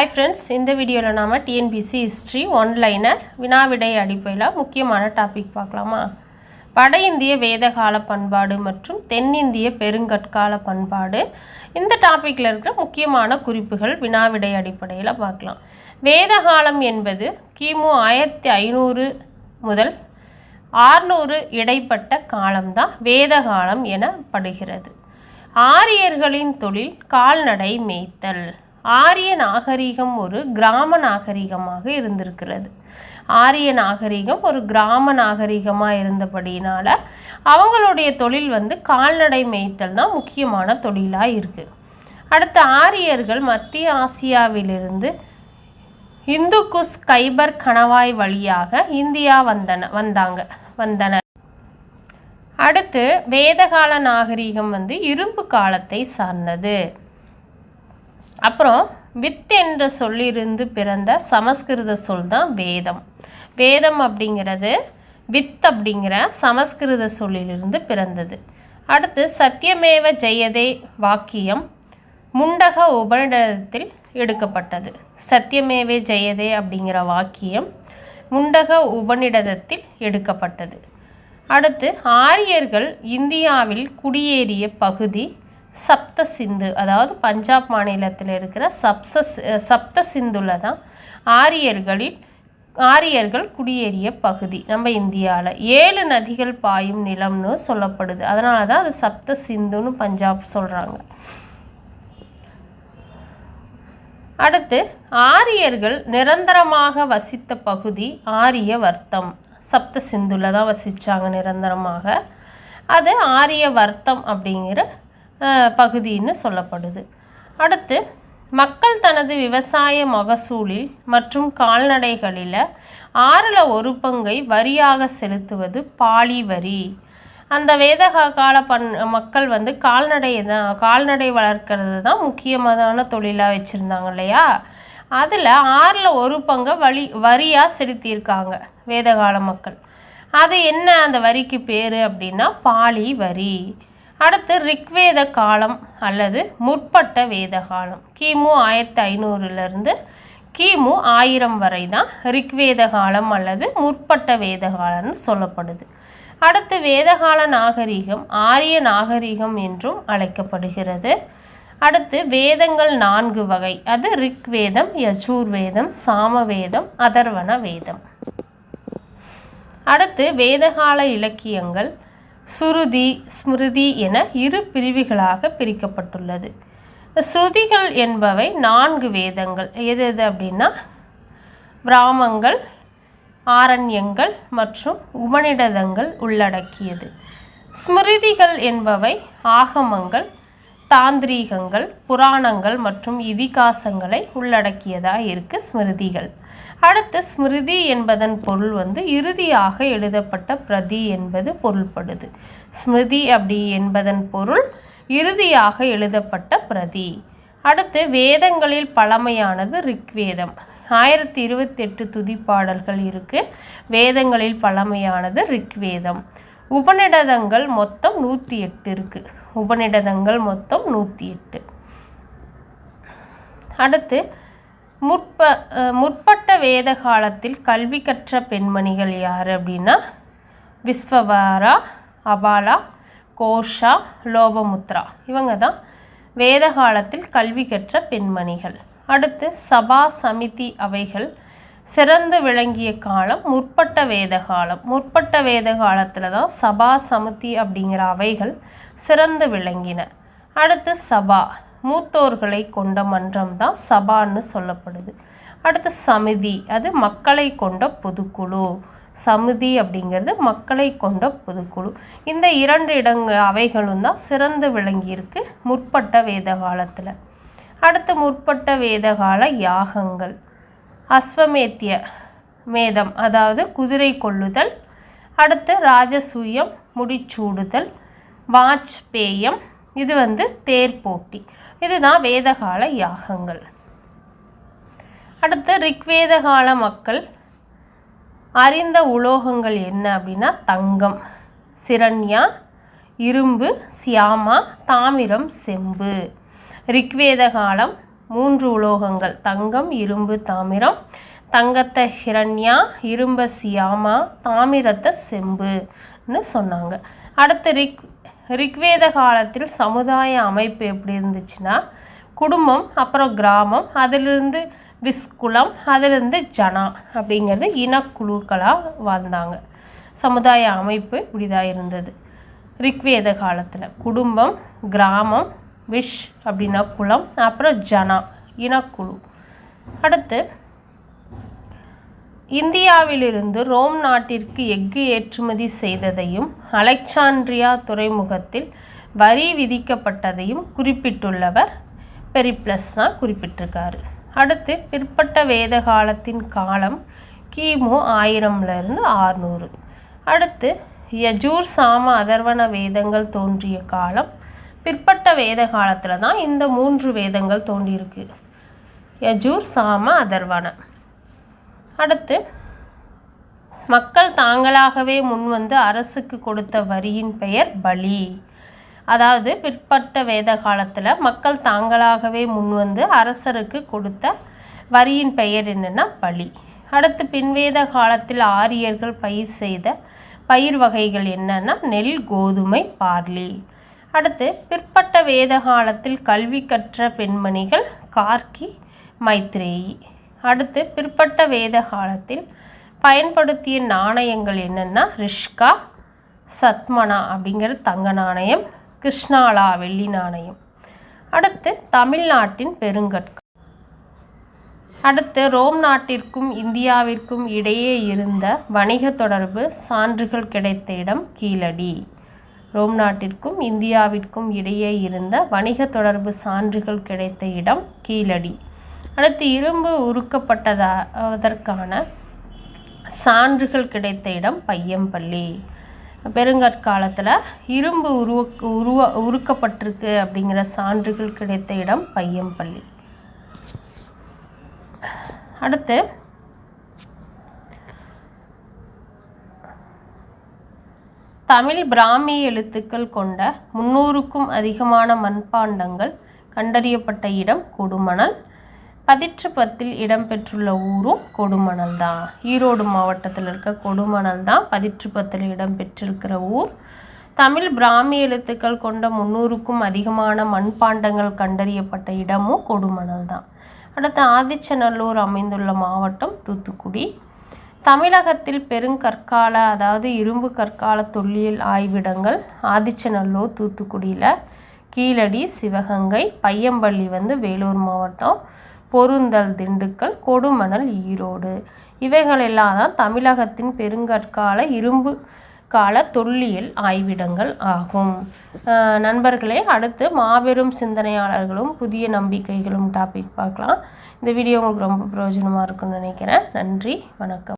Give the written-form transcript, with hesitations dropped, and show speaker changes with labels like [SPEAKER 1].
[SPEAKER 1] Hi friends, இந்த வீடியோவில் நாம TNPSC ஹிஸ்ட்ரி ஒன்லைனர் வினாவிடை அடிப்படையில் முக்கியமான டாபிக் பார்க்கலாமா. வட இந்திய வேதகால பண்பாடு மற்றும் தென்னிந்திய பெருங்கற்கால பண்பாடு இந்த டாப்பிக்கில் இருக்கிற முக்கியமான குறிப்புகள் வினாவிடை அடிப்படையில் பார்க்கலாம். வேதகாலம் என்பது கிமு 1500 முதல் 600 இடைப்பட்ட காலம்தான் வேதகாலம் எனப்படுகிறது. ஆரியர்களின் தொழில் கால்நடை மேய்த்தல். ஆரிய நாகரிகம் ஒரு கிராம நாகரிகமாக இருந்திருக்கிறது. ஆரிய நாகரிகம் ஒரு கிராம நாகரிகமாக இருந்தபடினால அவங்களுடைய தொழில் கால்நடை மேய்த்தல் தான் முக்கியமான தொழிலாக இருக்குது. அடுத்து ஆரியர்கள் மத்திய ஆசியாவிலிருந்து இந்துக்குஸ் கைபர் கணவாய் வழியாக இந்தியா வந்தனர். அடுத்து வேதகால நாகரிகம் இரும்பு காலத்தை சார்ந்தது. அப்புறம் வித் என்ற சொல்லிருந்து பிறந்த சமஸ்கிருத சொல் தான் வேதம். வேதம் அப்படிங்கிறது வித் அப்படிங்கிற சமஸ்கிருத சொல்லிலிருந்து பிறந்தது. அடுத்து சத்தியமேவ ஜெயதே வாக்கியம் முண்டக உபநிடதத்தில் எடுக்கப்பட்டது. சத்தியமேவ ஜெயதே அப்படிங்கிற வாக்கியம் முண்டக உபநிடதத்தில் எடுக்கப்பட்டது. அடுத்து ஆரியர்கள் இந்தியாவில் குடியேறிய பகுதி சப்த சிந்து, அதாவது பஞ்சாப் மாநிலத்தில் இருக்கிற சப்த சிந்துல தான் ஆரியர்கள் குடியேறிய பகுதி நம்ம இந்தியாவில். 7 நதிகள் பாயும் நிலம்னு சொல்லப்படுது. அதனால தான் அது சப்த சிந்துன்னு பஞ்சாப் சொல்கிறாங்க. அடுத்து ஆரியர்கள் நிரந்தரமாக வசித்த பகுதி ஆரிய வர்த்தம். சப்த சிந்துல தான் வசித்தாங்க நிரந்தரமாக. அது ஆரிய வர்த்தம் அப்படிங்கிற பகுதின்னு சொல்லப்படுது. அடுத்து மக்கள் தனது விவசாய மகசூலில் மற்றும் கால்நடைகளில் 6ல் 1 பங்கை வரியாக செலுத்துவது பாலி வரி. அந்த வேதகால மக்கள் கால்நடை வளர்க்கறது தான் முக்கியமான தொழிலாக வச்சுருந்தாங்க இல்லையா. அதில் 6ல் 1 பங்கை வரியாக செலுத்தியிருக்காங்க வேதகால மக்கள். அது என்ன அந்த வரிக்கு பேர் அப்படின்னா பாலி வரி. அடுத்து ரிக்வேத காலம் அல்லது முற்பட்ட வேத காலம். கிமு 1500 கிமு 1000 வரை தான் ரிக்வேத காலம் அல்லது முற்பட்ட வேத காலம்னு சொல்லப்படுது. அடுத்து வேதகால நாகரிகம் ஆரிய நாகரிகம் என்றும் அழைக்கப்படுகிறது. அடுத்து வேதங்கள் 4 வகை. அது ரிக்வேதம், யஜுர்வேதம், சாமவேதம், அதர்வண வேதம். அடுத்து வேதகால இலக்கியங்கள் சுருதி ஸ்மிருதி என 2 பிரிவுகளாக பிரிக்கப்பட்டுள்ளது. ஸ்ருதிகள் என்பவை 4 வேதங்கள். எது அப்படின்னா பிராமங்கள், ஆரண்யங்கள் மற்றும் உபநிடதங்கள் உள்ளடக்கியது. ஸ்மிருதிகள் என்பவை ஆகமங்கள், தாந்திரீகங்கள், புராணங்கள் மற்றும் இதிகாசங்களை உள்ளடக்கியதாக இருக்குது ஸ்மிருதிகள். அடுத்து ஸ்மிருதி என்பதன் பொருள் இறுதியாக எழுதப்பட்ட பிரதி என்பது பொருள்படுது. ஸ்மிருதி அப்படி என்பதன் பொருள் இறுதியாக எழுதப்பட்ட பிரதி. அடுத்து வேதங்களில் பழமையானது ரிக்வேதம். 1028 துதிப்பாடல்கள் இருக்குது. வேதங்களில் பழமையானது ரிக்வேதம். உபநிடதங்கள் மொத்தம் 108 இருக்குது. உபநிடதங்கள் மொத்தம் 108. அடுத்து முற்பட்ட வேத காலத்தில் கல்வி கற்ற பெண்மணிகள் யார் அப்படின்னா விஸ்வவாரா, அபாலா, கோஷா, லோபமுத்ரா இவங்க தான் வேத காலத்தில் கல்வி கற்ற பெண்மணிகள். அடுத்து சபா சமிதி அவைகள் சிறந்து விளங்கிய காலம் முற்பட்ட வேத காலம். முற்பட்ட வேத காலத்தில் தான் சபா சமிதி அப்படிங்கிற அவைகள் சிறந்து விளங்கின. அடுத்து சபா மூத்தோர்களை கொண்ட மன்றம் தான் சபான்னு சொல்லப்படுது. அடுத்து சமிதி அது மக்களை கொண்ட பொதுக்குழு. சமிதி அப்படிங்கிறது மக்களை கொண்ட பொதுக்குழு. இந்த 2 அவைகளும் தான் சிறந்து விளங்கியிருக்கு முற்பட்ட வேத காலத்தில். அடுத்து முற்பட்ட வேதகால யாகங்கள் அஸ்வமேத்திய மேதம் அதாவது குதிரை கொள்ளுதல். அடுத்து ராஜசூயம் முடிச்சூடுதல், வாஜ்பேயம் இது தேர் போட்டி. இதுதான் வேதகால யாகங்கள். அடுத்து ரிக்வேத கால மக்கள் அறிந்த உலோகங்கள் என்ன அப்படின்னா தங்கம், சிரண்யா, இரும்பு, சியாமா, தாமிரம், செம்பு. ரிக்வேத காலம் 3 உலோகங்கள் தங்கம், இரும்பு, தாமிரம். தங்கத்தை ஹிரண்யா, இரும்பை சியாமா, தாமிரத்தை செம்புன்னு சொன்னாங்க. அடுத்து ரிக்வேத காலத்தில் சமுதாய அமைப்பு எப்படி இருந்துச்சுன்னா குடும்பம், அப்புறம் கிராமம், அதிலிருந்து விஸ்குலம், அதிலிருந்து ஜனா அப்படிங்கிறது இனக்குழுக்களாக வாழ்ந்தாங்க. சமுதாய அமைப்பு இப்படிதான் இருந்தது ரிக்வேத காலத்தில். குடும்பம், கிராமம், விஷ் அப்படின்னா குலம், அப்புறம் ஜனா இனக்குழு. அடுத்து இந்தியாவிலிருந்து ரோம் நாட்டிற்கு எஃகு ஏற்றுமதி செய்ததையும் அலெக்சாண்ட்ரியா துறைமுகத்தில் வரி விதிக்கப்பட்டதையும் குறிப்பிட்டுள்ளவர் பெரிப்ளஸ் தான் குறிப்பிட்டிருக்காரு. அடுத்து பிற்பட்ட வேத காலத்தின் காலம் கிமு 1000 600. அடுத்து யஜூர், சாம, அதர்வண வேதங்கள் தோன்றிய காலம். பிற்பட்ட வேத காலத்தில் தான் இந்த 3 வேதங்கள் தோன்றியிருக்கு, யஜூர், சாம, அதர்வண. அடுத்து மக்கள் தாங்களாகவே முன்வந்து அரசுக்கு கொடுத்த வரியின் பெயர் பலி. அதாவது பிற்பட்ட வேத காலத்தில் மக்கள் தாங்களாகவே முன்வந்து அரசருக்கு கொடுத்த வரியின் பெயர் என்னென்னா பலி. அடுத்து பின்வேத காலத்தில் ஆரியர்கள் பயிர் செய்த பயிர் வகைகள் என்னென்னா நெல், கோதுமை, பார்லி. அடுத்து பிற்பட்ட வேத காலத்தில் கல்வி கற்ற பெண்மணிகள் கார்கி, மைத்ரேயி. அடுத்து பிற்பட்ட வேத காலத்தில் பயன்படுத்திய நாணயங்கள் என்னென்னா ரிஷ்கா, சத்மனா அப்படிங்கிற தங்க நாணயம், கிருஷ்ணாலா வெள்ளி நாணயம். அடுத்து தமிழ்நாட்டின் பெருங்கற்கள். அடுத்து ரோம் நாட்டிற்கும் இந்தியாவிற்கும் இடையே இருந்த வணிக தொடர்பு சான்றுகள் கிடைத்த இடம் கீழடி. ரோம் நாட்டிற்கும் இந்தியாவிற்கும் இடையே இருந்த வணிக தொடர்பு சான்றுகள் கிடைத்த இடம் கீழடி. அடுத்து இரும்பு உருக்கப்பட்டதற்கான சான்றுகள் கிடைத்த இடம் பையம்பள்ளி. பெருங்கற்காலத்தில் இரும்பு உருக்கப்பட்டிருக்கு அப்படிங்கிற சான்றுகள் கிடைத்த இடம் பையம்பள்ளி. அடுத்து தமிழ் பிராமி எழுத்துக்கள் கொண்ட 300க்கும் அதிகமான மண்பாண்டங்கள் கண்டறியப்பட்ட இடம் கொடுமணல். பதிற்றுப்பத்தில் இடம்பெற்றுள்ள ஊரும் கொடுமணல் தான். ஈரோடு மாவட்டத்தில் இருக்க கொடுமணல் தான் பதிற்றுப்பத்தில் இடம்பெற்றிருக்கிற ஊர். தமிழ் பிராமி எழுத்துக்கள் கொண்ட 300க்கும் அதிகமான மண்பாண்டங்கள் கண்டறியப்பட்ட இடமும் கொடுமணல் தான். அடுத்து ஆதிச்சநல்லூர் அமைந்துள்ள மாவட்டம் தூத்துக்குடி. தமிழகத்தில் பெருங்கற்கால அதாவது இரும்பு கற்கால தொல்லியல் ஆய்விடங்கள் ஆதிச்சநல்லூர் தூத்துக்குடியில், கீழடி சிவகங்கை, பையம்பள்ளி வேலூர் மாவட்டம், பொருந்தல் திண்டுக்கல், கொடுமணல் ஈரோடு. இவைகளெல்லாம் தான் தமிழகத்தின் பெருங்கற்கால இரும்பு கால தொல்லியல் ஆய்விடங்கள் ஆகும். நண்பர்களே, அடுத்து மாபெரும் சிந்தனையாளர்களும் புதிய நம்பிக்கைகளும் டாபிக் பார்க்கலாம். இந்த வீடியோ உங்களுக்கு ரொம்ப பிரயோஜனமாக இருக்குன்னு நினைக்கிறேன். நன்றி, வணக்கம்.